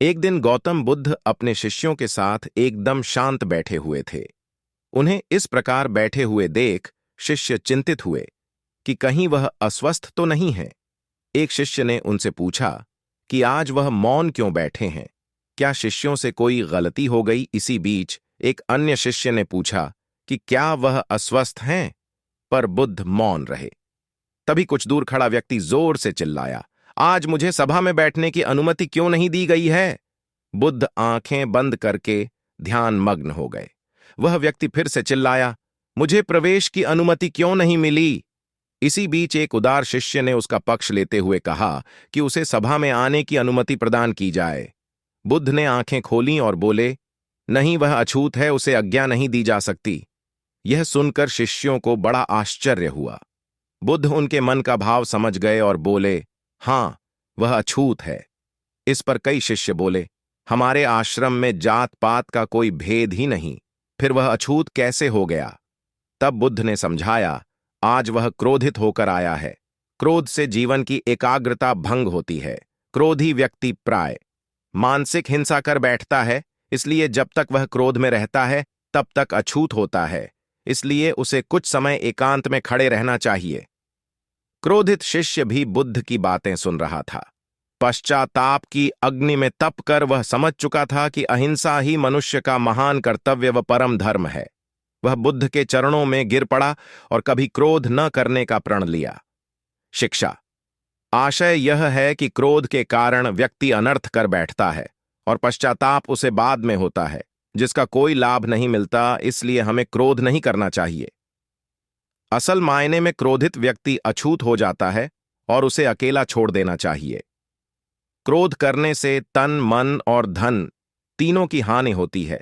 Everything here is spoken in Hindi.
एक दिन गौतम बुद्ध अपने शिष्यों के साथ एकदम शांत बैठे हुए थे। उन्हें इस प्रकार बैठे हुए देख शिष्य चिंतित हुए कि कहीं वह अस्वस्थ तो नहीं है। एक शिष्य ने उनसे पूछा कि आज वह मौन क्यों बैठे हैं, क्या शिष्यों से कोई गलती हो गई। इसी बीच एक अन्य शिष्य ने पूछा कि क्या वह अस्वस्थ हैं, पर बुद्ध मौन रहे। तभी कुछ दूर खड़ा व्यक्ति जोर से चिल्लाया, आज मुझे सभा में बैठने की अनुमति क्यों नहीं दी गई है। बुद्ध आंखें बंद करके ध्यान मग्न हो गए। वह व्यक्ति फिर से चिल्लाया, मुझे प्रवेश की अनुमति क्यों नहीं मिली। इसी बीच एक उदार शिष्य ने उसका पक्ष लेते हुए कहा कि उसे सभा में आने की अनुमति प्रदान की जाए। बुद्ध ने आंखें खोलीं और बोले, नहीं, वह अछूत है, उसे आज्ञा नहीं दी जा सकती। यह सुनकर शिष्यों को बड़ा आश्चर्य हुआ। बुद्ध उनके मन का भाव समझ गए और बोले, हां, वह अछूत है। इस पर कई शिष्य बोले, हमारे आश्रम में जात पात का कोई भेद ही नहीं, फिर वह अछूत कैसे हो गया। तब बुद्ध ने समझाया, आज वह क्रोधित होकर आया है। क्रोध से जीवन की एकाग्रता भंग होती है। क्रोधी व्यक्ति प्राय मानसिक हिंसा कर बैठता है, इसलिए जब तक वह क्रोध में रहता है तब तक अछूत होता है। इसलिए उसे कुछ समय एकांत में खड़े रहना चाहिए। क्रोधित शिष्य भी बुद्ध की बातें सुन रहा था। पश्चाताप की अग्नि में तप कर वह समझ चुका था कि अहिंसा ही मनुष्य का महान कर्तव्य व परम धर्म है। वह बुद्ध के चरणों में गिर पड़ा और कभी क्रोध न करने का प्रण लिया। शिक्षा। आशय यह है कि क्रोध के कारण व्यक्ति अनर्थ कर बैठता है और पश्चाताप उसे बाद में होता है, जिसका कोई लाभ नहीं मिलता। इसलिए हमें क्रोध नहीं करना चाहिए। असल मायने में क्रोधित व्यक्ति अछूत हो जाता है और उसे अकेला छोड़ देना चाहिए। क्रोध करने से तन, मन और धन तीनों की हानि होती है।